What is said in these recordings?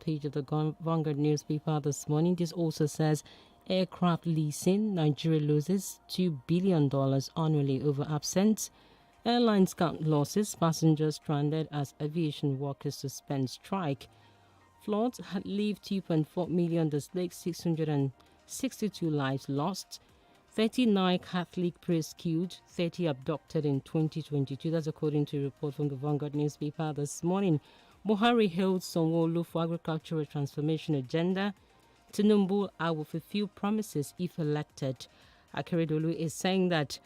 page of the Vanguard newspaper this morning. This also says aircraft leasing, Nigeria loses $2 billion annually over absence. Airlines count losses, passengers stranded as aviation workers suspend strike. Floods had left 2.4 million displaced, 662 lives lost. 39 Catholic priests killed, 30 abducted in 2022. That's according to a report from the Vanguard newspaper this morning. Buhari hailed Sanwo-Olu for agricultural transformation agenda. Tinubu, I will fulfill promises if elected. Akeredolu is saying that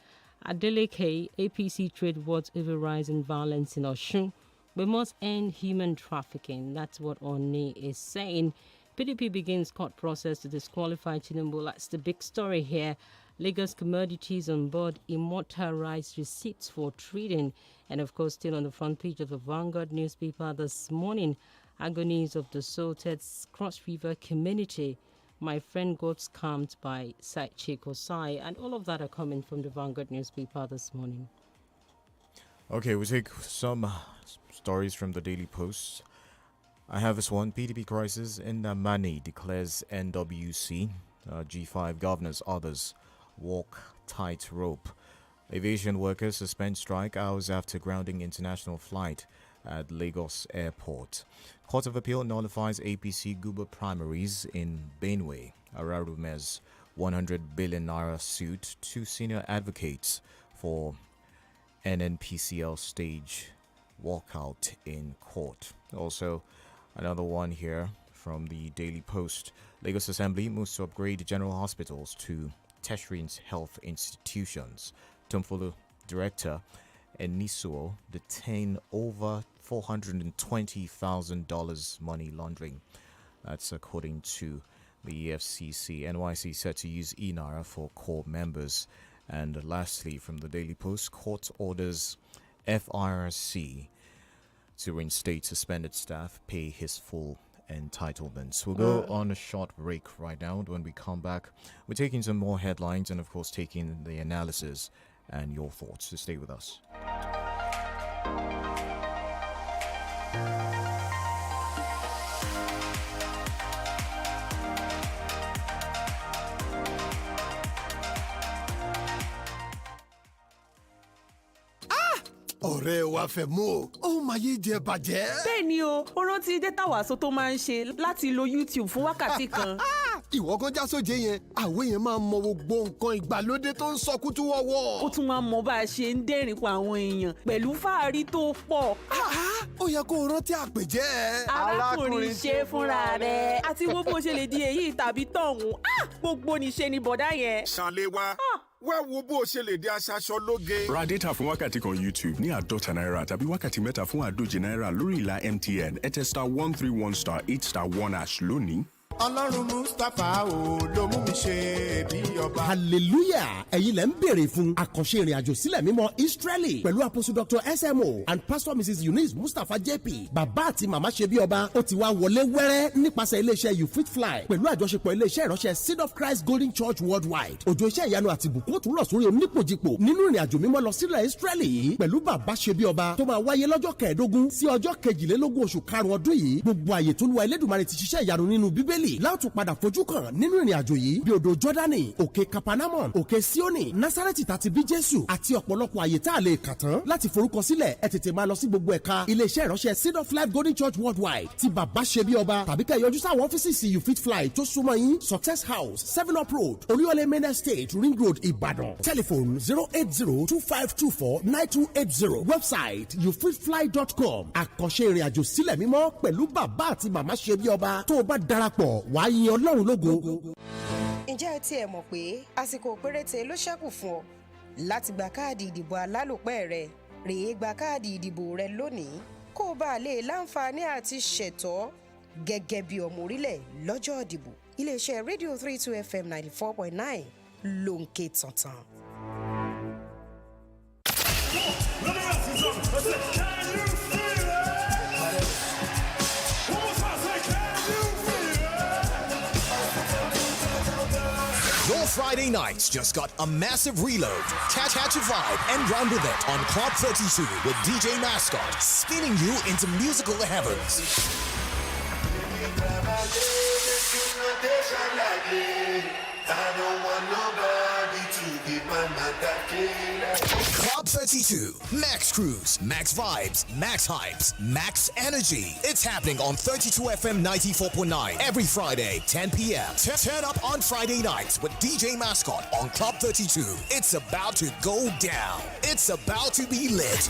Adeleke, APC trade wars over rising violence in Osun. We must end human trafficking. That's what Oni is saying. PDP begins court process to disqualify Tinubu. That's the big story here. Lagos commodities on board immortalized receipts for trading. And of course, still on the front page of the Vanguard newspaper this morning, agonies of the assaulted Cross River community. My friend got scammed by Side Chick Osai. And all of that are coming from the Vanguard newspaper this morning. Okay, we'll take some stories from the Daily Post. I have this one. PDP crisis in Mani declares NWC. G5 governors, others walk tightrope. Aviation workers suspend strike hours after grounding international flight at Lagos Airport. Court of Appeal nullifies APC Guba primaries in Benue. Ararume's 100 billion naira suit. Two senior advocates for NNPCL stage walkout in court. Also, another one here from the Daily Post. Lagos Assembly moves to upgrade general hospitals to tertiary health institutions. Tumfulu Director Enisuo detained over $420,000 money laundering. That's according to the EFCC. NYC set to use eNaira for core members. And lastly, from the Daily Post, court orders FRC to reinstate suspended staff, pay his full entitlements. We'll go on a short break right now. When we come back, we're taking some more headlines and, of course, taking the analysis and your thoughts. So stay with us. ọ̀rẹ́ wa fẹ́ mú o ó máa yé jẹ bàjẹ́. bẹ́ẹ̀ ni o ó rántí dátà wàásù tó máa ń ṣe láti lo YouTube fún wákàtí kan. ìwọ kan já sóje yẹn àwọn èèyàn máa mọ gbogbo nǹkan ìgbàlódé tó ń sọ kútú wọ́wọ́. ó tún máa mọ bá a ṣe ń dẹ́rìn pa àwọn èèyàn pẹ̀lú fáàrí tó pọ̀. ó yẹ kó o rántí àpèjẹ́. arákùnrin ṣe fúnra rẹ̀ àti wo bó ṣe lè di èyí tàbí tọ̀hún gbogbo níṣe ni bọ̀dá yẹn. ṣàlẹ́wà wá wo bó o ṣe lè di aṣaṣọ lóge. ra data fún wákàtí kan YouTube ní $50 tàbí wákàtí mẹ́ta fún $100 lórí ìlà MTN *131*8*1# lónìí. Ọlọ́run Mustapha o ló mú mi ṣe bí ọba. hallelujah ẹ̀yin lẹ́ ń béèrè fún àkànṣe ìrìnàjò sílẹ̀ mímọ́ Israeli pẹ̀lú apostle Dr. SMO and pastor Mrs. Eunice Mustapha JP bàbá àti màmá ṣe bí ọba ó ti wá wọlé wẹ́rẹ́ nípasẹ̀ iléeṣẹ́ You Fit Fly pẹ̀lú àjọṣepọ̀ iléeṣẹ́ ìránṣẹ́ Seed of Christ Golden Church Worldwide òjò iṣẹ́ ìyanu àti ìbùkún tó rọ̀ sórí onípòjìpò nínú ìrìnàjò mímọ́ lọ sílẹ̀ Israeli yìí pẹ̀lú bàbá ṣe bí ọba tó máa wáyé lọ́jọ́ 15 sí ọjọ́ 22 oṣù karùn-ún ọdún yìí gbogbo àyè tó Olúwa Elédùmarè ti ṣiṣẹ́ ìyanu nínú Bíbélì láòtú padà fojú kàn nínú ìrìn àjò yìí bí odò Jọ́dánì òkè Kapanamon òkè Síónì Násárẹ́tì tàti bí Jésù àti ọ̀pọ̀lọpọ̀ àyè tá a lè kà tán láti forúkọ sílẹ̀ ẹ tètè máa lọ sí gbogbo ẹ̀ka iléeṣẹ́ ìránṣẹ́ Seed of Life Golden Church Worldwide ti bàbá ṣe bí ọba tàbí ká yọjú sáwọn ọ́fíìsì You Fit Fly tó súnmọ́ yín Success House 7up Road Olúyọ̀lé Main Estate Ring Road Ìbàdàn telephone 08025249280 website youfitfly.com àkànṣe ìrìn àjò sílẹ̀ mímọ́ pẹ̀lú bàbá àti màmá ṣe bí ọba tó o bá darapọ̀ wàá yin Ọlọ́run lógo. ǹjẹ́ ẹ tiẹ̀ mọ̀ pé àsìkò péréte ló ṣẹ́kù fún ọ láti gba káàdì ìdìbò alálòpẹ́ rẹ rèé gba káàdì ìdìbò rẹ lónìí kó o bá lè láǹfààní àti ṣẹ̀tọ́ gẹ́gẹ́ bí ọmọ orílẹ̀ lọ́jọ́ ìdìbò iléeṣẹ́ rédíò 32 FM 94.9 ló ń ké tantan. Your Friday nights just got a massive reload. Catch a vibe and run with it on Club 32 with DJ Mascot, spinning you into musical heavens. I don't want nobody to be my Club 32, Max Cruise, Max Vibes, Max Hypes, Max Energy. It's happening on 32 FM 94.9 every Friday, 10 p.m. Turn up on Friday nights with DJ Mascot on Club 32. It's about to go down. It's about to be lit.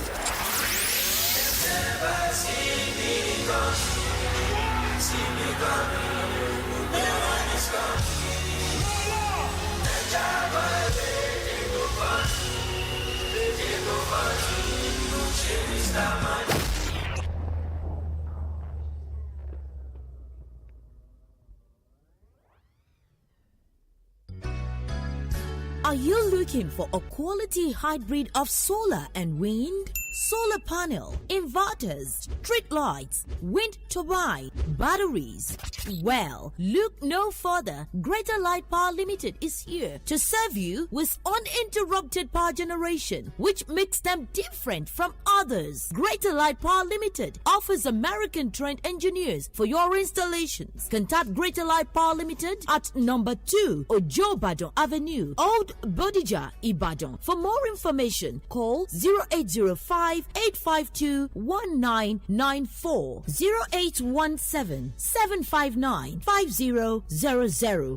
Are you looking for a quality hybrid of solar and wind? Solar panel, inverters, street lights, wind turbine, batteries. Well, look no further. Greater Light Power Limited is here to serve you with uninterrupted power generation, which makes them different from others. Greater Light Power Limited offers American-trained engineers for your installations. Contact Greater Light Power Limited at number 2 Ojo Badon Avenue, Old Bodija, Ibadan. For more information, call 0805-852-1994, 0817-759-5000.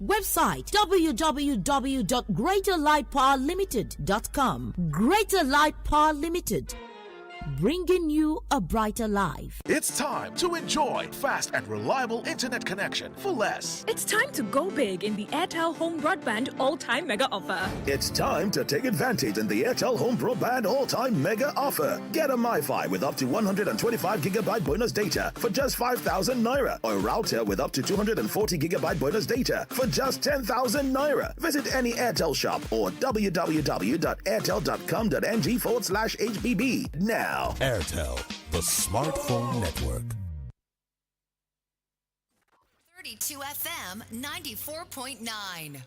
Website www.greaterlightpowerlimited.com. Greater Light Power Limited, bringing you a brighter life. It's time to enjoy fast and reliable internet connection for less. It's time to go big in the INT'L Home Broadband All-Time Mega Offer. It's time to take advantage in the INT'L Home Broadband All-Time Mega Offer. Get a MiFi with up to 125 gigabyte bonus data for just 5,000 naira, or a router with up to 240 gigabyte bonus data for just 10,000 naira. Visit any INT'L shop or www.airtel.com.ng/HBB now. INT'L, the smartphone network. 32 FM 94.9.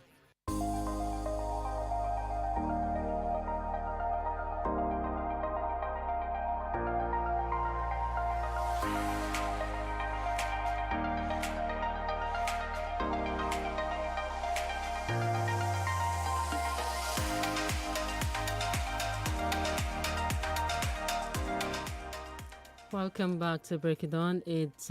Welcome back to Break It On. It's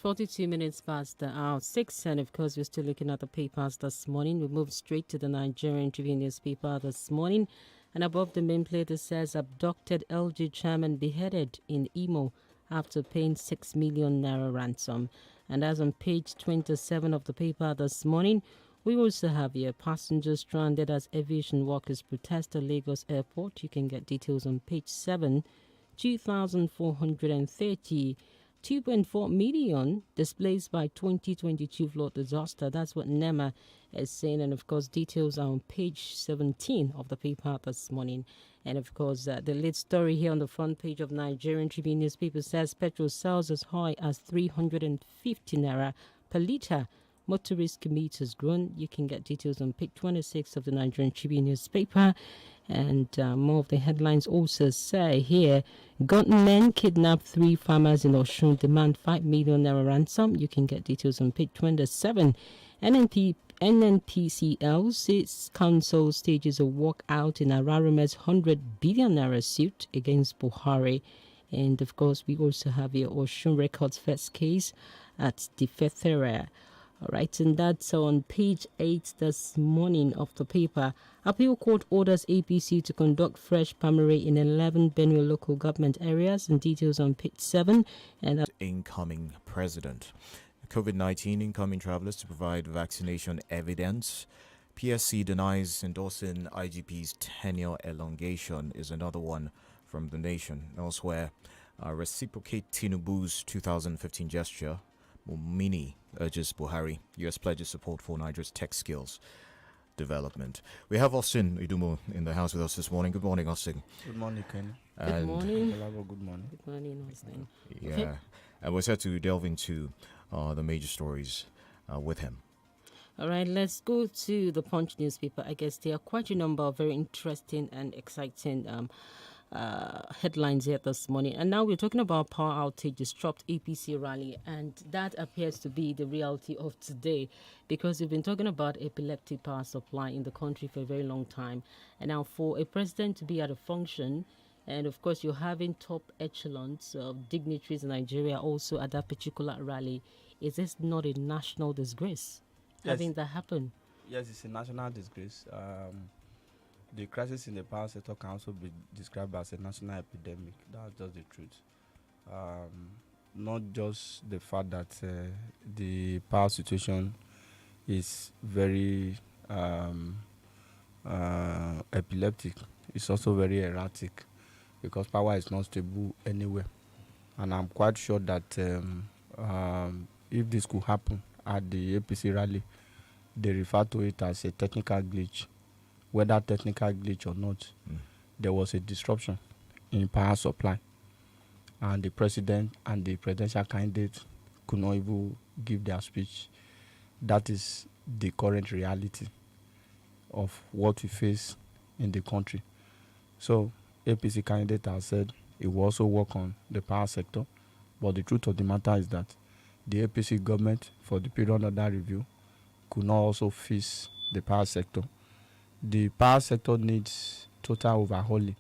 42 minutes past the hour 6, and of course we're still looking at the papers this morning. We moved straight to the Nigerian Tribune newspaper this morning, and above the main plate it says abducted LG chairman beheaded in Imo after paying 6 million naira ransom. And as on page 27 of the paper this morning, we also have here passengers stranded as aviation workers protest at Lagos Airport. You can get details on page 7. 2,430, 2.4 million displaced by 2022 flood disaster. That's what NEMA is saying. And of course, details are on page 17 of the paper this morning. And of course, the lead story here on the front page of Nigerian Tribune newspaper says petrol sells as high as 350 naira per litre. Motorist commuters grown. You can get details on page 26 of the Nigerian Tribune newspaper. And more of the headlines also say here, gunmen kidnap 3 farmers in Osun, demand 5 million naira ransom. You can get details on page 27. NNPCL says council stages a walkout in Ararume's 100 billion naira suit against Buhari. And of course, we also have here Osun Records first case at the Fethera. All right, and that's on page 8 this morning of the paper. Appeal Court orders APC to conduct fresh primary in 11 Benue local government areas, and details on page 7. And incoming president. COVID-19 incoming travelers to provide vaccination evidence. PSC denies endorsing IGP's tenure elongation is another one from the nation. Elsewhere, reciprocate Tinubu's 2015 gesture. Mumini urges Buhari. US pledges support for Nigeria's tech skills development. We have Austin Idumo in the house with us this morning. Good morning, Austin. Good morning, Ken. Good morning. Good morning. Good morning, Austin. Yeah. And we're set to delve into the major stories with him. All right, let's go to the Punch newspaper. I guess there are quite a number of very interesting and exciting headlines here this morning. And now we're talking about power outage, disrupt APC rally, and that appears to be the reality of today, because we've been talking about epileptic power supply in the country for a very long time. And now for a president to be at a function, and of course you're having top echelons of dignitaries in Nigeria also at that particular rally, is this not a national disgrace having that happen? Yes, it's a national disgrace. The crisis in the power sector can also be described as a national epidemic. That's just the truth. Not just the fact that the power situation is very epileptic. It's also very erratic because power is not stable anywhere. And I'm quite sure that if this could happen at the APC rally, they refer to it as a technical glitch. Whether technical glitch or not, there was a disruption in power supply, and the president and the presidential candidate could not even give their speech. That is the current reality of what we face in the country. So, APC candidate has said he will also work on the power sector, but the truth of the matter is that the APC government, for the period under review, could not also fix the power sector. The power sector needs total overhauling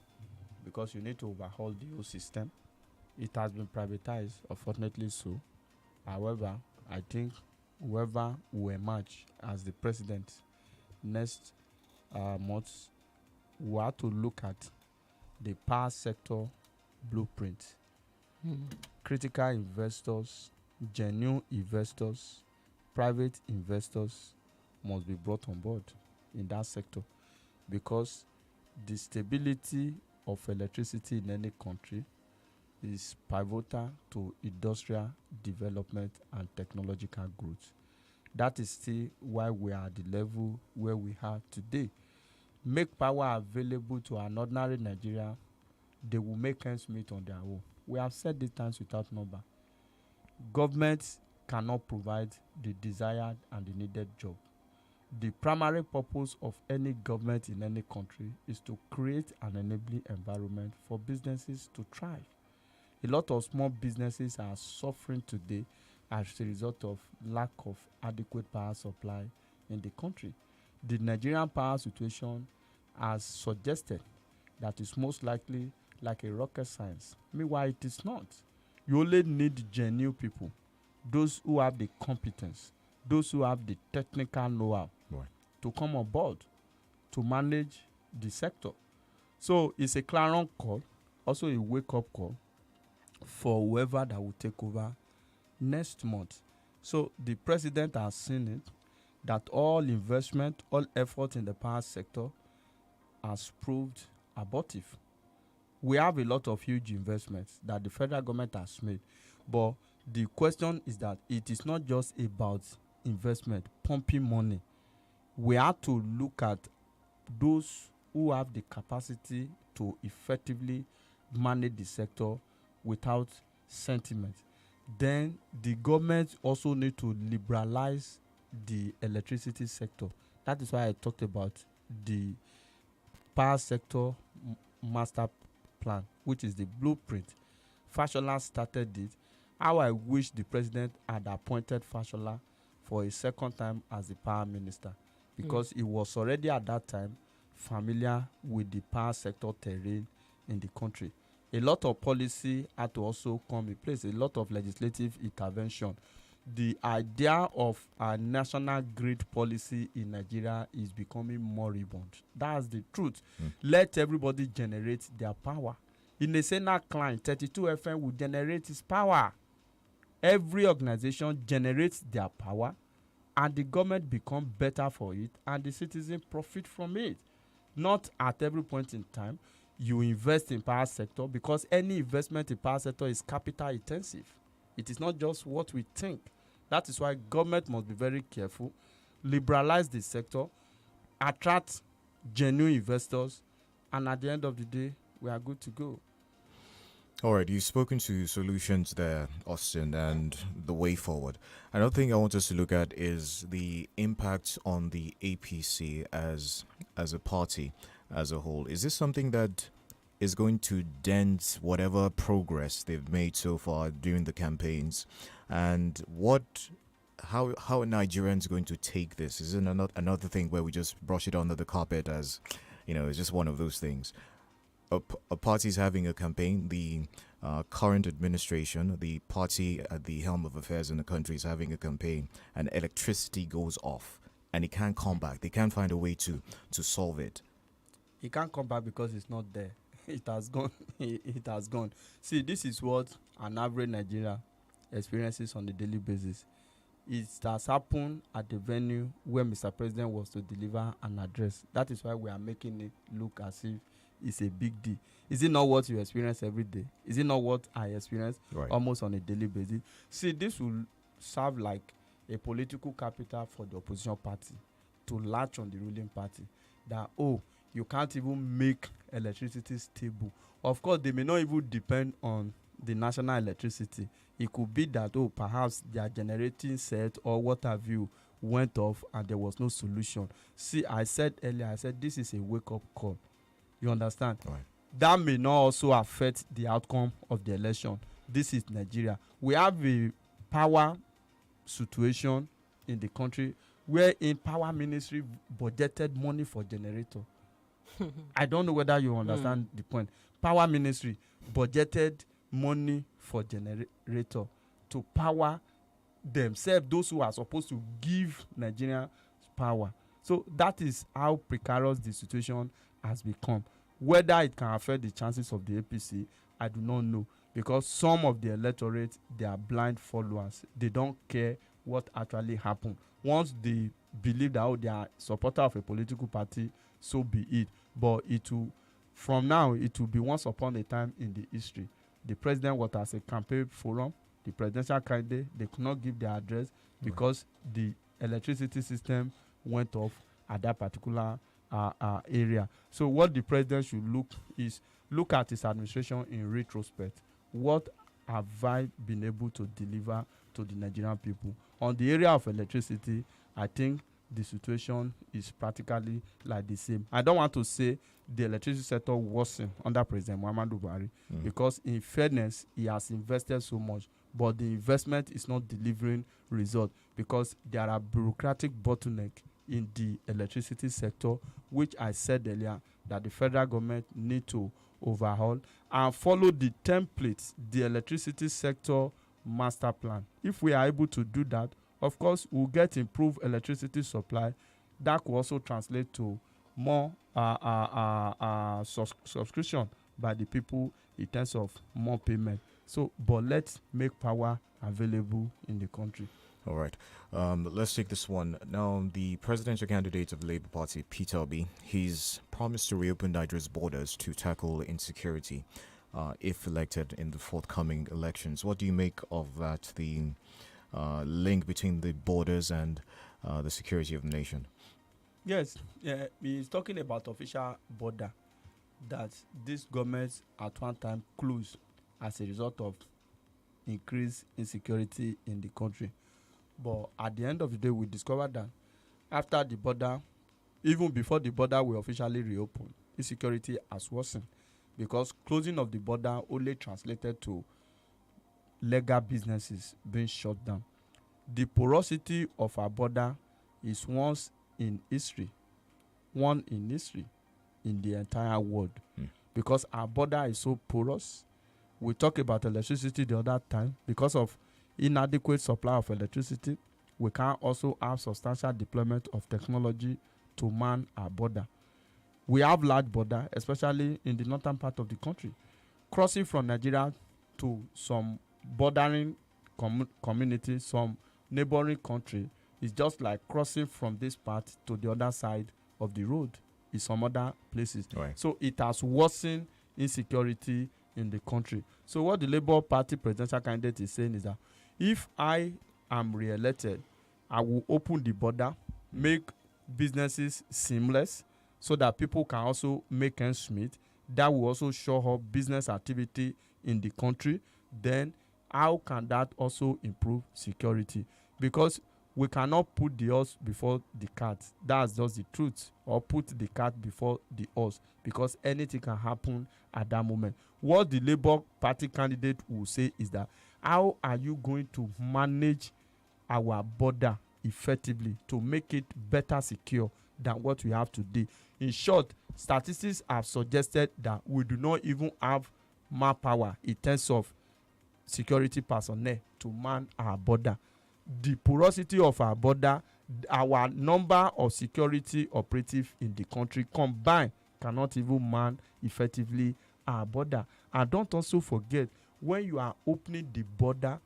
because you need to overhaul the whole system. It has been privatized, unfortunately so. However, I think whoever will emerge as the president next month will have to look at the power sector blueprint. Critical investors, genuine investors, private investors must be brought on board in that sector, because the stability of electricity in any country is pivotal to industrial development and technological growth. That is still why we are at the level where we are today. Make power available to an ordinary Nigeria, they will make ends meet on their own. We have said this times without number. Governments cannot provide the desired and the needed job. The primary purpose of any government in any country is to create an enabling environment for businesses to thrive. A lot of small businesses are suffering today as a result of lack of adequate power supply in the country. The Nigerian power situation has suggested that it's most likely like a rocket science. Meanwhile, it is not. You only need genuine people, those who have the competence, those who have the technical know-how to come on board to manage the sector. So it's a clarion call, also a wake-up call for whoever that will take over next month. So the president has seen it, that all investment, all effort in the power sector has proved abortive. We have a lot of huge investments that the federal government has made, but the question is that it is not just about investment, pumping money. We have to look at those who have the capacity to effectively manage the sector without sentiment. Then the government also need to liberalize the electricity sector. That is why I talked about the power sector master plan, which is the blueprint. Fashola started it. How I wish the president had appointed Fashola for a second time as the power minister, because he was already at that time familiar with the power sector terrain in the country. A lot of policy had to also come in place, a lot of legislative intervention. The idea of a national grid policy in Nigeria is becoming moribund. That's the truth. Let everybody generate their power. In a Senate client, 32 FM will generate its power. Every organization generates their power, and the government become better for it, and the citizen profit from it. Not at every point in time you invest in power sector, because any investment in power sector is capital intensive. It is not just what we think. That is why government must be very careful, liberalize the sector, attract genuine investors, and at the end of the day, we are good to go. All right, you've spoken to solutions there, Austin, and the way forward. Another thing I want us to look at is the impact on the APC as a party as a whole. Is this something that is going to dent whatever progress they've made so far during the campaigns? And how are Nigerians going to take this? Is it another thing where we just brush it under the carpet as, it's just one of those things? A party's having a campaign. The current administration, the party at the helm of affairs in the country, is having a campaign, and electricity goes off, and it can't come back. They can't find a way to solve it. It can't come back because it's not there. It has gone. It has gone. See, this is what an average Nigerian experiences on a daily basis. It has happened at the venue where Mr. President was to deliver an address. That is why we are making it look as if it's a big deal. Is it not what you experience every day? Is it not what I experience almost on a daily basis? See, this will serve like a political capital for the opposition party to latch on the ruling party that, you can't even make electricity stable. Of course, they may not even depend on the national electricity. It could be that, perhaps their generating set or what have you went off and there was no solution. See, I said earlier, this is a wake-up call. You understand? Right. That may not also affect the outcome of the election. This is Nigeria. We have a power situation in the country where in power ministry budgeted money for generator. I don't know whether you understand the point. Power ministry budgeted money for generator to power themselves, those who are supposed to give Nigeria power. So that is how precarious the situation has become. Whether it can affect the chances of the APC, I do not know, because some of the electorate, they are blind followers. They don't care what actually happened. Once they believe that they are supporter of a political party, so be it. But from now, it will be once upon a time in the history. The president was as a campaign forum. The presidential candidate, they could not give their address because the electricity system went off at that particular area. So what the president should look at his administration in retrospect. What have I been able to deliver to the Nigerian people? On the area of electricity, I think the situation is practically like the same. I don't want to say the electricity sector worsened under President Muhammadu Buhari because in fairness, he has invested so much, but the investment is not delivering results because there are bureaucratic bottlenecks in the electricity sector, which I said earlier that the federal government need to overhaul and follow the templates, the electricity sector master plan. If we are able to do that, of course, we'll get improved electricity supply. That could also translate to more subscription by the people in terms of more payment. So, but let's make power available in the country. All right. Let's take this one. Now, the presidential candidate of the Labour Party, Peter Obi, he's promised to reopen Nigeria's borders to tackle insecurity if elected in the forthcoming elections. What do you make of that, the link between the borders and the security of the nation? Yes, he's talking about official border that this government at one time closed as a result of increased insecurity in the country. But at the end of the day, we discovered that after the border, even before the border will officially reopen, insecurity has worsened because closing of the border only translated to legal businesses being shut down. The porosity of our border is one in history in the entire world because our border is so porous. We talked about electricity the other time. Because of inadequate supply of electricity, we can also have substantial deployment of technology to man our border. We have large border, especially in the northern part of the country. Crossing from Nigeria to some bordering communities, some neighboring country, is just like crossing from this part to the other side of the road in some other places. Right. So it has worsened insecurity in the country. So what the Labour Party presidential candidate is saying is that if I am re-elected, I will open the border, make businesses seamless so that people can also make ends meet. That will also show up business activity in the country. Then how can that also improve security? Because We cannot put the horse before the cat. That's just the truth. Or put the cat before the horse, because anything can happen at that moment. What the Labour Party candidate will say is that, how are you going to manage our border effectively to make it better secure than what we have today? In short, statistics have suggested that we do not even have manpower in terms of security personnel to man our border. The porosity of our border, our number of security operatives in the country combined cannot even man effectively our border. And don't also forget, when you are opening the border,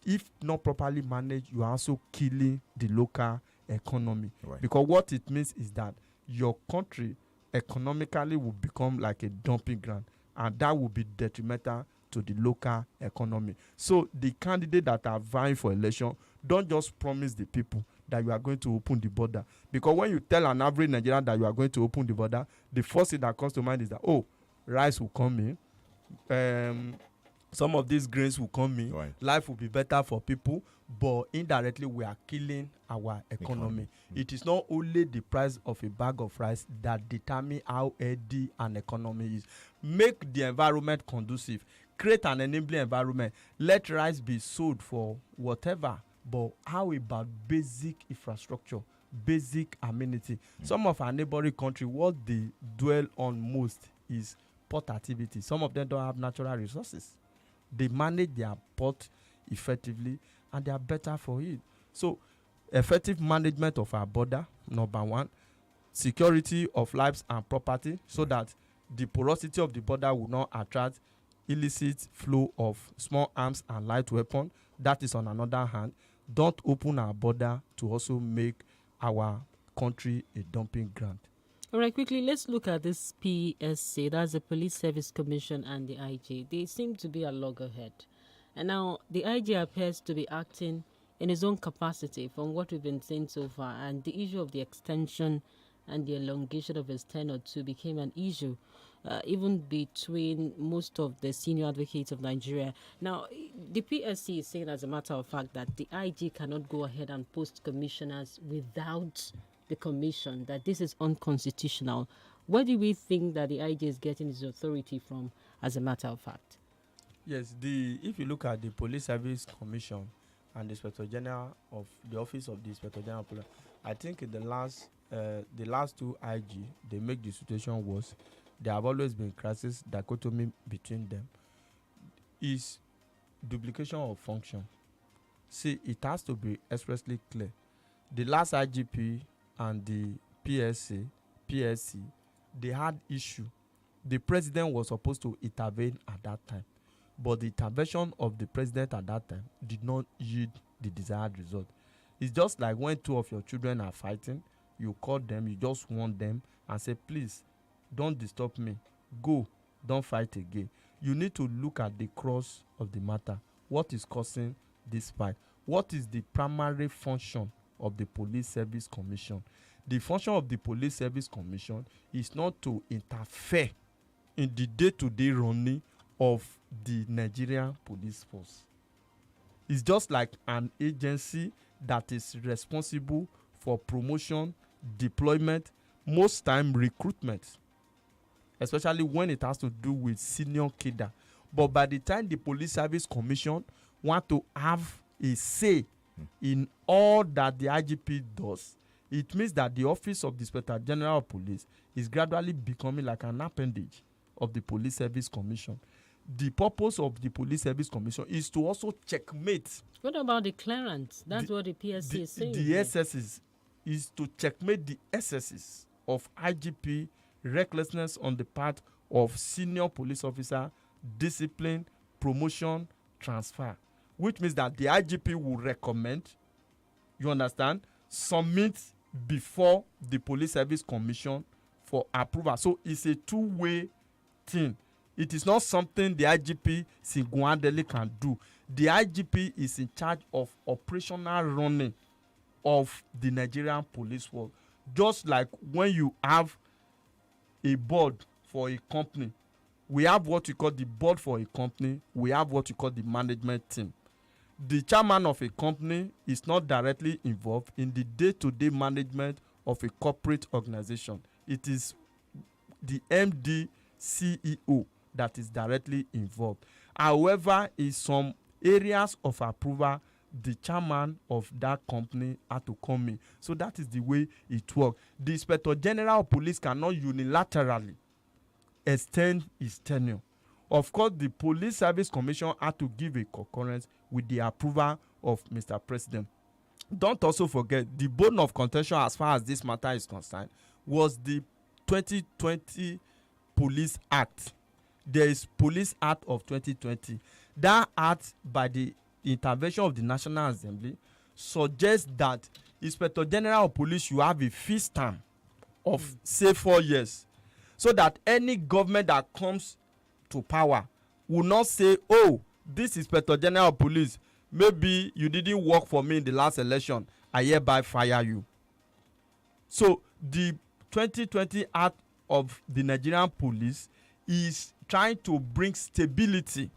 if not properly managed, you are also killing the local economy. Right. Because what it means is that your country economically will become like a dumping ground, and that will be detrimental to the local economy. So the candidate that are vying for election, don't just promise the people that you are going to open the border. Because when you tell an average Nigerian that you are going to open the border, the first thing that comes to mind is that, oh, rice will come in, some of these grains will come in, right. Life will be better for people, but indirectly we are killing our economy. It is not only the price of a bag of rice that determine how healthy an economy is. Make the environment conducive. Create an enabling environment. Let rice be sold for whatever, but how about basic infrastructure, basic amenity? Some of our neighboring country, what they dwell on most is port activity. Some of them don't have natural resources. They manage their port effectively, and they are better for it. So, effective management of our border, number one. Security of lives and property, so that the porosity of the border will not attract illicit flow of small arms and light weapons. That is on another hand. Don't open our border to also make our country a dumping ground. All right, quickly, let's look at this PSC. That's the Police Service Commission and the IG. They seem to be a loggerhead. And now the IG appears to be acting in his own capacity from what we've been saying so far. And the issue of the extension and the elongation of his tenure too became an issue, even between most of the senior advocates of Nigeria. Now, the PSC is saying, as a matter of fact, that the IG cannot go ahead and post commissioners without the commission, that this is unconstitutional. Where do we think that the IG is getting his authority from, as a matter of fact? Yes, if you look at the Police Service Commission and the Inspector General of the Office of the Inspector General of Police, I think in the last two IG, they make the situation worse. There have always been crisis dichotomy between them. Is duplication of function. See, it has to be expressly clear. The last IGP and the PSC, they had issue. The president was supposed to intervene at that time, but the intervention of the president at that time did not yield the desired result. It's just like when two of your children are fighting, you call them, you just warn them and say, please, don't disturb me. Go, don't fight again. You need to look at the cross of the matter. What is causing this fight? What is the primary function of the Police Service Commission? The function of the Police Service Commission is not to interfere in the day-to-day running of the Nigerian police force. It's just like an agency that is responsible for promotion, deployment, most time recruitment, especially when it has to do with senior cadre. But by the time the Police Service Commission want to have a say in all that the IGP does, it means that the Office of the Inspector General of Police is gradually becoming like an appendage of the Police Service Commission. The purpose of the Police Service Commission is to also checkmate. What about the clearance? That's what the PSC is saying. The SSs is to checkmate the SSs of IGP, recklessness on the part of senior police officer, discipline, promotion, transfer. Which means that the IGP will recommend, you understand, submit before the Police Service Commission for approval. So it's a two-way thing. It is not something the IGP single-handedly can do. The IGP is in charge of operational running of the Nigerian police force. Just like when you have a board for a company, we have what we call the board for a company, we have what we call the management team. the chairman of a company is not directly involved in the day-to-day management of a corporate organization. It is the MD, CEO that is directly involved. However, in some areas of approval, the chairman of that company had to come in. So that is the way it works. The Inspector General of Police cannot unilaterally extend his tenure. Of course, the Police Service Commission had to give a concurrence with the approval of Mr. President. Don't also forget, the bone of contention as far as this matter is concerned was the 2020 Police Act. There is Police Act of 2020. That act, by the intervention of the National Assembly, suggests that Inspector General of Police should have a fixed term of say 4 years, so that any government that comes to power will not say, oh, this Inspector General of Police, maybe you didn't work for me in the last election, I hereby fire you. So the 2020 Act of the Nigerian Police is trying to bring stability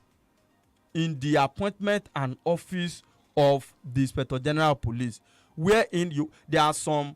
in the appointment and office of the Inspector General of Police, wherein there are some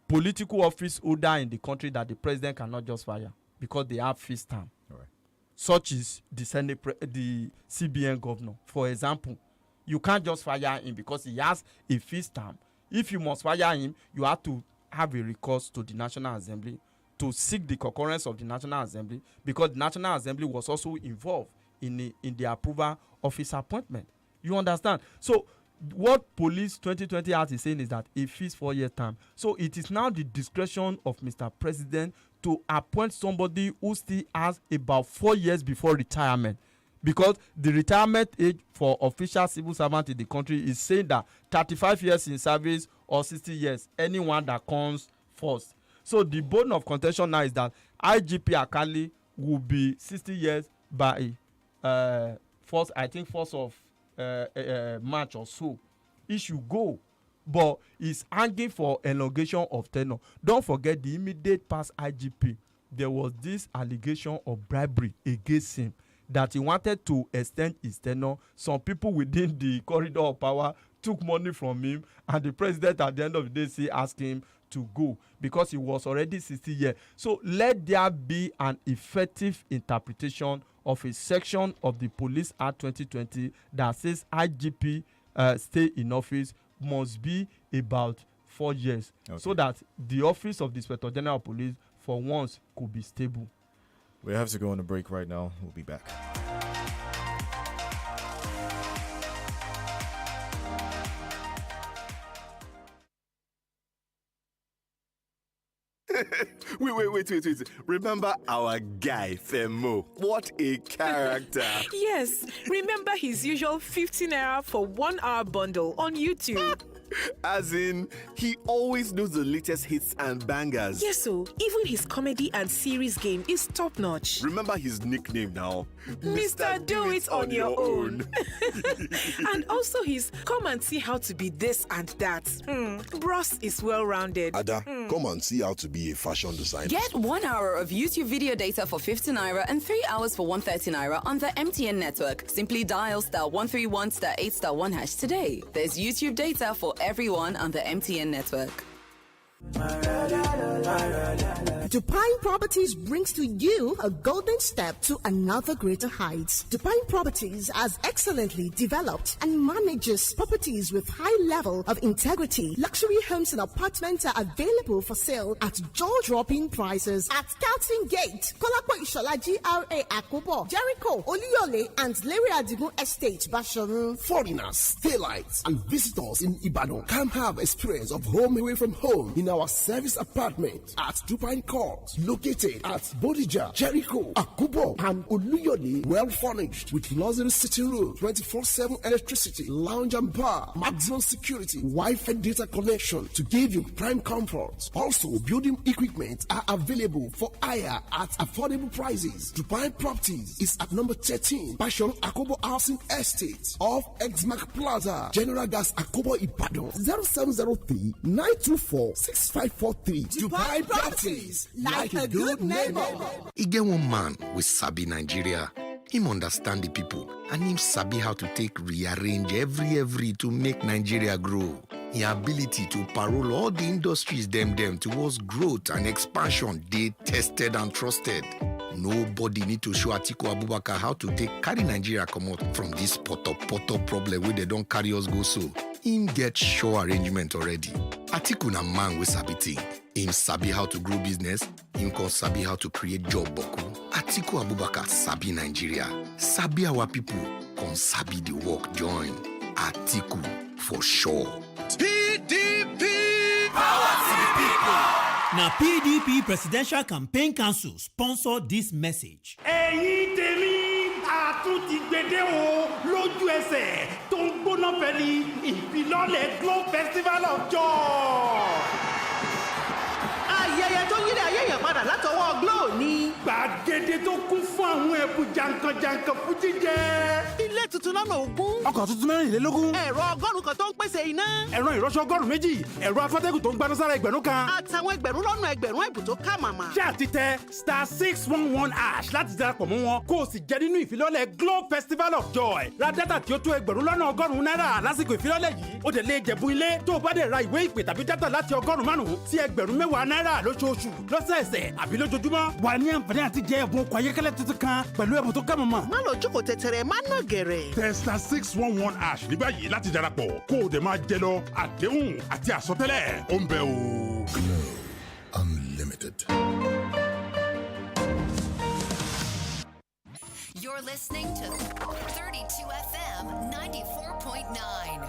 political office holder in the country that the president cannot just fire because they have fixed term. Right. Such is the CBN governor. For example, you can't just fire him because he has a fixed term. If you must fire him, you have to have a recourse to the National Assembly to seek the concurrence of the National Assembly, because the National Assembly was also involved in the approval of his appointment. You understand? So what Police 2020 Act is saying is that a fixed 4-year term. So it is now the discretion of Mr. President to appoint somebody who still has about 4 years before retirement, because the retirement age for official civil servant in the country is saying that 35 years in service or 60 years, anyone that comes first. So the bone of contention now is that IGP Akali will be 60 years by first of March or so. He should go, but he's hanging for elongation of tenure. Don't forget, the immediate past IGP, there was this allegation of bribery against him, that he wanted to extend his tenure. Some people within the corridor of power took money from him, and the president at the end of the day asked him to go because he was already 60 years. So let there be an effective interpretation of a section of the Police Act 2020 that says IGP stay in office must be about 4 years, so that the office of the Inspector General of Police for once could be stable. We have to go on a break right now. We'll be back. Wait. Remember our guy, Femo? What a character. Yes, remember his usual 15 naira for 1 hour bundle on YouTube. As in, he always knows the latest hits and bangers. Yes, so even his comedy and series game is top notch. Remember his nickname now? Mr. Do It On Your Own. And also his come and see how to be this and that. Bros is well rounded. Ada, come and see how to be a fashion designer. Get 1 hour of YouTube video data for 50 naira and 3 hours for 130 naira on the MTN network. Simply dial *131 *8 *1# today. There's YouTube data for everyone on the MTN network. Dupine Properties brings to you a golden step to another greater heights. Dupine Properties has excellently developed and manages properties with high level of integrity. Luxury homes and apartments are available for sale at jaw-dropping prices at Scouting Gate, Kolapo Ishola GRA Akobo, Jericho, Oluyole, and Larry Adigun Estate, Basharun. Foreigners, daylights, and visitors in Ibadan can have experience of home away from home in our service apartment at Dupine Court, located at Bodija, Jericho, Akubo, and Oluyole. Well furnished with luxury sitting room, 24/7 electricity, lounge and bar, maximum security, Wi-Fi data connection to give you prime comfort. Also, building equipment are available for hire at affordable prices. Dupine Properties is at number 13, Passion Akubo Housing Estate, off Exmark Plaza, General Gas Akubo Ibadan, 0703 924 6543. Dubai Properties, like a good neighbor. E get one man with Sabi Nigeria. Him understand the people, and him sabi how to take rearrange every to make Nigeria grow. His ability to parole all the industries them towards growth and expansion, they tested and trusted. Nobody need to show Atiku Abubakar how to take carry Nigeria come out from this poto problem where they don't carry us go so. Him get sure arrangement already. Atiku na man we sabi think. Him sabi how to grow business. Him can sabi how to create job boku. Atiku Abubakar sabi Nigeria. Sabi our people. Come sabi the work join. Atiku for sure. PDP! Power to the people! Now PDP Presidential Campaign Council sponsor this message. Ẹ̀yin tèmi àtúntì gbèdé o lójú ẹsẹ̀ tó ń gbóná fẹ́ni ìfilọ́lẹ̀ Glow Festival of Joy. Ayẹyẹ tó yílẹ̀ ayé yẹn padà látọwọ́ Glow ni. Gbàgede tó kún fún àwọn ẹ̀bùn jàǹkànjàǹkàn fún jíjẹ. Ilé tuntun lọ́nà ogún. Ọkọ̀ tuntun mẹ́rìnlélógún. Ẹ̀rọ ọgọ́rùn-ún kan tó ń pèsè iná. Ẹ̀rọ ìrọṣọ ọgọ́rùn-ún méjì. Ẹ̀rọ afẹ́tẹ́gùn tó ń gbaná sára ẹgbẹ̀rún kan. Àtàwọn ẹgbẹ̀rún lọ́nà ẹgbẹ̀rún ẹ̀bùn tó ká màmá. Ṣé àti tẹ *611# láti darapọ̀ mọ́ wọn kó o sì jẹ nínú ìfilọ́lẹ̀ Glow Festival of Joy. Ra dátà tí ó tó ẹgbẹ̀rún lọ́nà ọgọ́rùn-ún náírà lásìkò ìfilọ́lẹ̀ yìí. Ó dẹ̀ lè jẹ̀bú ilé tó o bá dẹ̀ ra ìwé ìpè tàbí dátà láti ọgọ́rùn-ún sí ẹgbẹ̀rún mẹ́wàá náírà lóṣooṣù lọ́sẹ̀ẹsẹ̀ àbí lójoojúmọ́. Wà ní àǹfààní àti jẹ ẹ̀bùn ọkọ̀ ayọ́kẹ́lẹ́ tuntun kan pẹ̀lú ẹ̀bùn tó ká mọ̀mọ́. Má lọ jókòó tẹ̀tẹ̀rẹ̀ má nà gẹ̀rẹ̀. Tẹ *611# ní báyìí láti darapọ̀ kó o dẹ̀ máa jẹ lọ àdéhùn àti àsọtẹ́lẹ̀ ó ń bẹ o. Glow Unlimited. You're listening to 32 FM 94.9.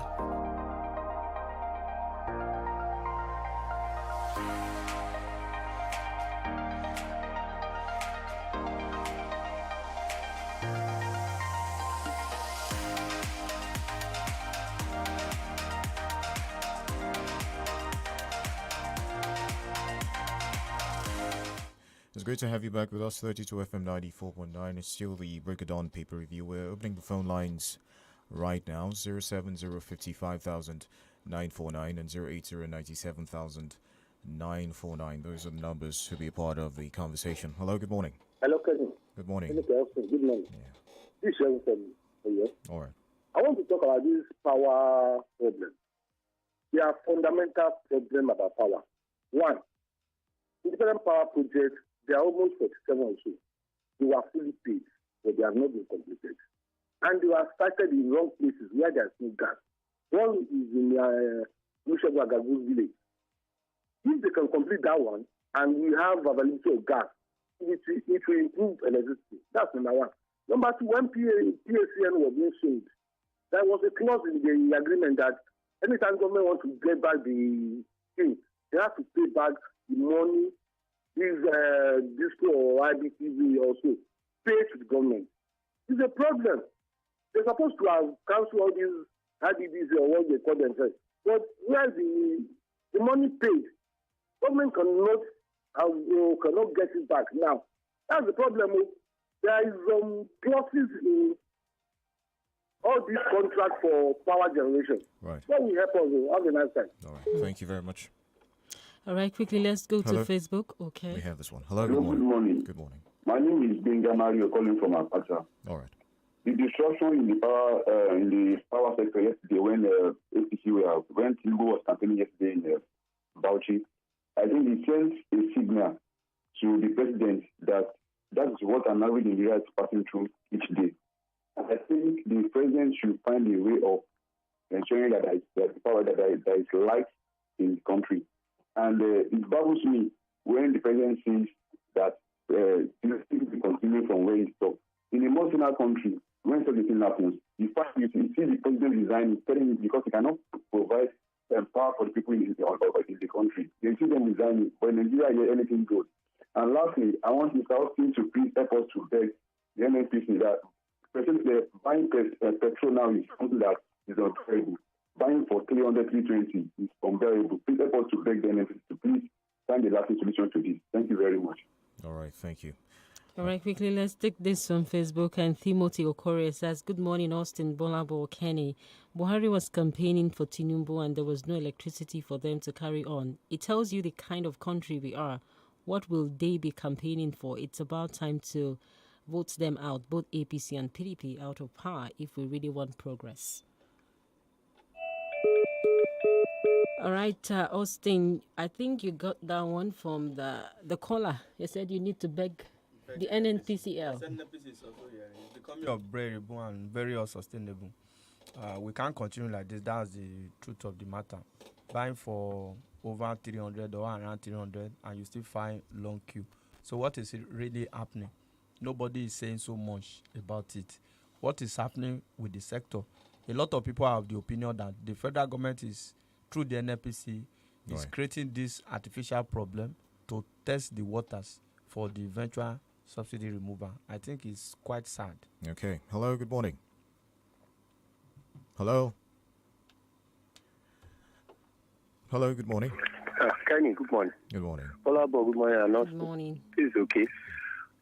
It's great to have you back with us. 32 FM 94.9. It's still the Break of Dawn paper review. We're opening the phone lines right now. 070-55,949 and 080-97,949. Those are the numbers to be a part of the conversation. Hello, good morning. Hello, cousin. Good morning. Good morning. Yeah. This is from here. All right. I want to talk about this power problem. There are fundamental problems about power. One, independent power projects, they are almost 47 or so. They were fully paid, but they have not been completed. And they were started in wrong places where there's no gas. One is in Mushabagagu village. If they can complete that one, and we have availability of gas, it will improve electricity. That's number one. Number two, when PACN was being sold, there was a clause in the agreement that anytime government wants to get back the thing, they have to pay back the money this Disco or IBTV also pay to the government. It's a problem. They're supposed to have cancelled all these IBTV or what they call themselves. But where the money paid, government cannot get it back now. That's the problem. There is clauses in all these contracts for power generation. Right. That will help us. Have a nice time. All right. Thank you very much. All right, quickly, let's go Hello? to Facebook. Okay. We have this one. Hello, Hello, good morning. good morning. Good morning. My name is Benga Mario, calling from Apacha. All right. The disruption in the power sector yesterday when APC when Tinubu was campaigning yesterday in Bauchi, I think it sent a signal to the president that is what an average Nigeria is passing through each day. And I think the president should find a way of ensuring that there is power, that there is light in the country. And it baffles me when the president says that things will continue from where he stopped. In a multinational country, when such a thing happens, you see the president resigning, telling him because he cannot provide power for the people in the country. You see them resigning. But in Nigeria, anything goes. And lastly, I want Mr. Austin to please help us to beg the NNPC that buying petrol now is something that is unbearable. Buying for 300, 320 is unbearable. Please help us to beg the NNPC to please find a lasting solution to this. Thank you very much. All right, thank you. All right, quickly, let's take this on Facebook. And Timothy Okore says, good morning, Austin, GBOLABO, Kenny. Buhari was campaigning for Tinubu and there was no electricity for them to carry on. It tells you the kind of country we are. What will they be campaigning for? It's about time to votes them out, both APC and PDP, out of power if we really want progress. All right, Austin, I think you got that one from the caller. You said you need to beg the NNPCL. NNPC is also here. It's becoming unbearable and very unsustainable. We can't continue like this. That's the truth of the matter. Buying for over 300 or around 300 and you still find long queue. So what is really happening? Nobody is saying so much about it. What is happening with the sector? A lot of people have the opinion that the federal government is, through the NNPC, is creating this artificial problem to test the waters for the eventual subsidy removal. I think it's quite sad. Okay. Hello, good morning. Hello. Hello, good morning. Kenny, good morning. Good morning. GBOLABO, good morning. Good morning. It's okay.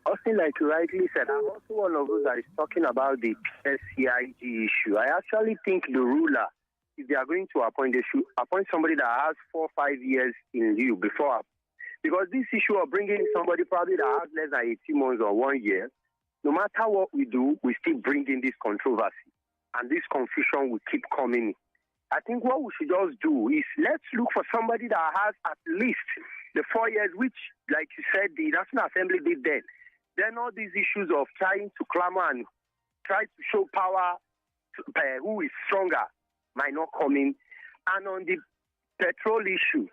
Austin, like you rightly said, I'm also one of those that is talking about the PSCIG issue. I actually think the ruler, if they are going to appoint, they should appoint somebody that has 4 or 5 years in lieu before. Because this issue of bringing somebody probably that has less than 18 months or 1 year, no matter what we do, we still bring in this controversy. And this confusion will keep coming. I think what we should just do is let's look for somebody that has at least the 4 years, which, like you said, the National Assembly did then. Then all these issues of trying to clamor and try to show power, who is stronger, might not come in. And on the petrol issue,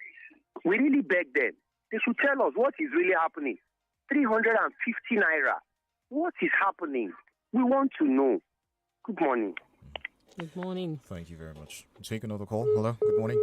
we really beg them. They should tell us what is really happening. 350 naira. What is happening? We want to know. Good morning. Good morning. Thank you very much. Take another call. Hello, good morning.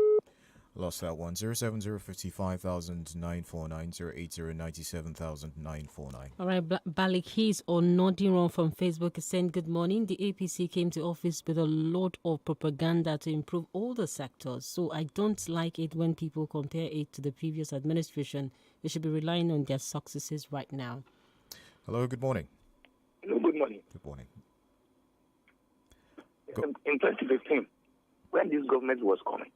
Lost that one. 070-55,949, All right, Balikis or Nodiron from Facebook is saying, good morning. The APC came to office with a lot of propaganda to improve all the sectors. So I don't like it when people compare it to the previous administration. They should be relying on their successes right now. Hello, good morning. Hello, good morning. Good morning. In 2015, when this government was coming,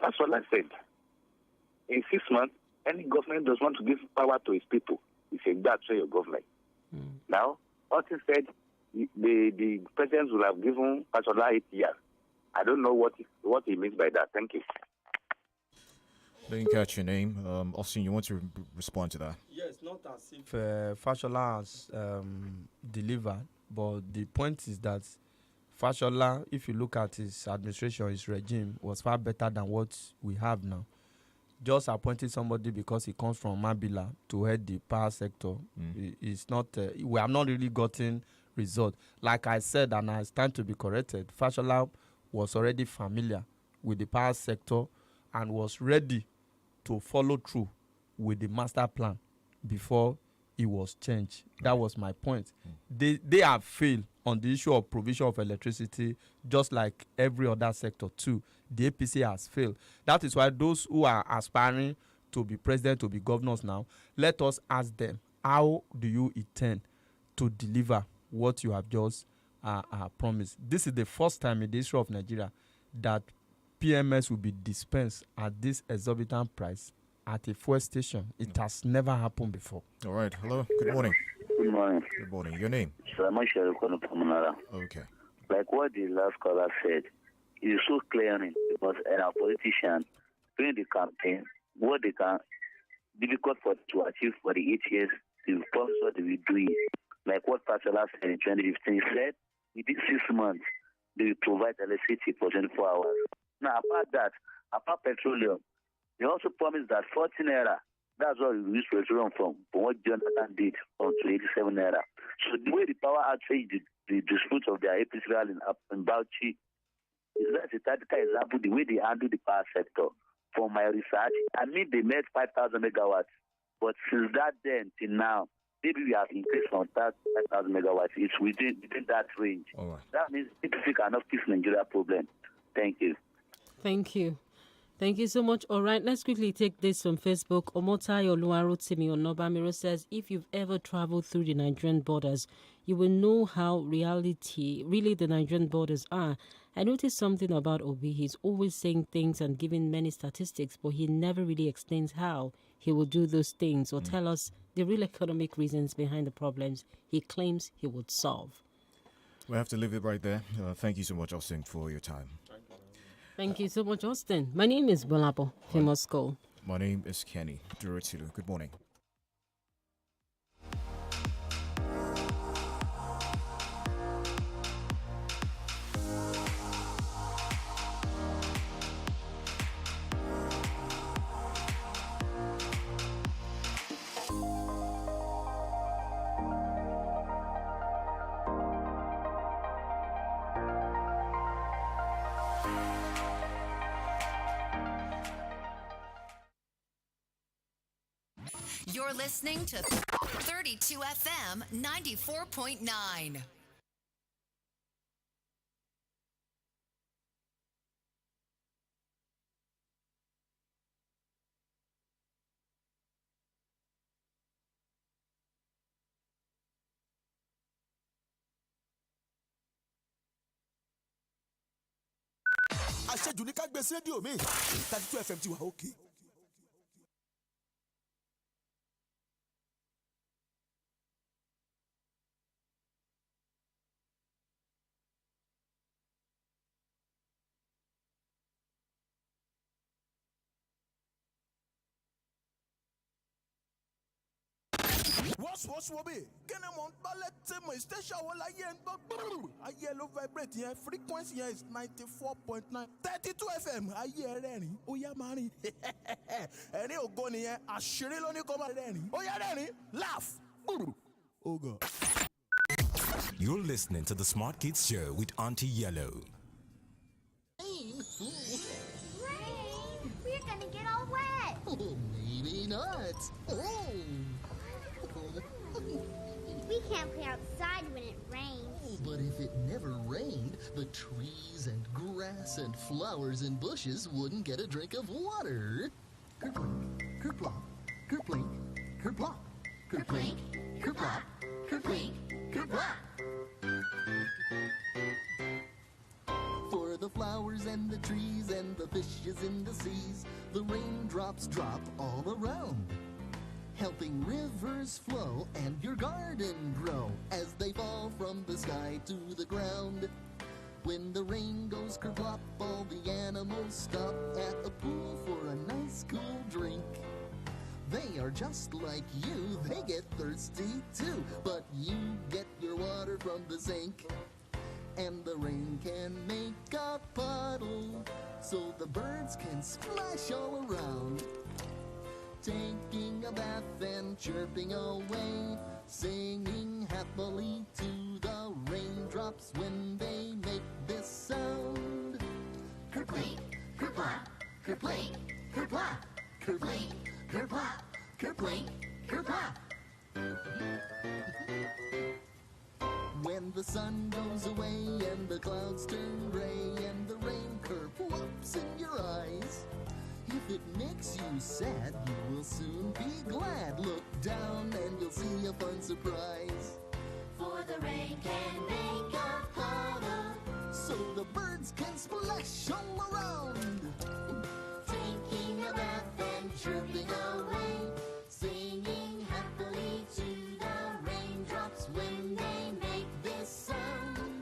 that's what I said. In 6 months, any government does want to give power to its people. He said, that's your government. Now, Austin said the president will have given Pashola 8 years. I don't know what he means by that. Thank you. Didn't catch your name. Austin, you want to respond to that? Yes, not as if Fashola has delivered, but the point is that Fashola, if you look at his administration, his regime, was far better than what we have now. Just appointing somebody because he comes from Mabila to head the power sector, it's not. We have not really gotten result. Like I said, and I stand to be corrected, Fashola was already familiar with the power sector and was ready to follow through with the master plan before it was changed. That was my point. They have failed on the issue of provision of electricity, just like every other sector too. The APC has failed. That is why those who are aspiring to be president, to be governors now, let us ask them, how do you intend to deliver what you have just promised? This is the first time in the history of Nigeria that PMS will be dispensed at this exorbitant price at a fuel station. It has never happened before. All right. Hello. Good morning. Good morning. Good morning. Your name? Okay. Like what the last caller said, it is so clearing because our politicians during the campaign, what they can difficult for to achieve for the 8 years, the promise what they will do it. Like what Pastor said in 2015, he said within 6 months they will provide electricity for 24 hours. Now apart that, apart petroleum, they also promised that 14 naira. That's what we use petroleum from what Jonathan did on to 87 naira. So the way the power outrage the dispute of their APC rally in Bauchi is that a typical example the way they handle the power sector. From my research, I mean they made 5,000 megawatts, but since that then till now, maybe we have increased from 5,000 megawatts. It's within that range. All right. That means APC cannot fix Nigeria problem. Thank you. Thank you. Thank you so much. All right, let's quickly take this from Facebook. Omotai Oluwarotimi Onobamiro says, if you've ever traveled through the Nigerian borders, you will know how really the Nigerian borders are. I noticed something about Obi. He's always saying things and giving many statistics, but he never really explains how he will do those things or tell us the real economic reasons behind the problems he claims he would solve. We have to leave it right there. Thank you so much, Austin, for your time. Thank you so much, Austin. My name is GBOLABO, Famous School. My name is Kenny DUROTILU. Good morning. You're listening to 32 FM 94.9. Àṣejù ní ká gbé sí rédíò mi 32 FM ti wà òkè. What's be? Can I want ballet my station while I yellow vibrate here. Frequency here is 94.9. 32 FM. I hear Renny. Oh yeah, money. Any ogoni here. I shiri loni koma Renny. Oh yeah, Renny. Laugh. Oh God. You're listening to the Smart Kids Show with Auntie Yellow. Rain? We're gonna get all wet. Oh, maybe not. Oh. We can't play outside when it rains. Oh, but if it never rained, the trees and grass and flowers and bushes wouldn't get a drink of water. Kerplink, kerplop, kerplink, kerplop, kerplink, kerplop, kerplink, kerplop. For the flowers and the trees and the fishes in the seas, the raindrops drop all around, helping rivers flow and your garden grow as they fall from the sky to the ground. When the rain goes kerplop, all the animals stop at a pool for a nice cool drink. They are just like you, they get thirsty too, but you get your water from the sink. And the rain can make a puddle so the birds can splash all around, taking a bath and chirping away, singing happily to the raindrops when they make this sound. Kerplink, kerplop, kerplink, kerplop, kerplink, kerplop, kerplink, kerplop. When the sun goes away and the clouds turn gray and the rain kerplops in your eyes, if it makes you sad, you will soon be glad. Look down and you'll see a fun surprise. For the rain can make a puddle, so the birds can splash all around, taking a bath and chirping away,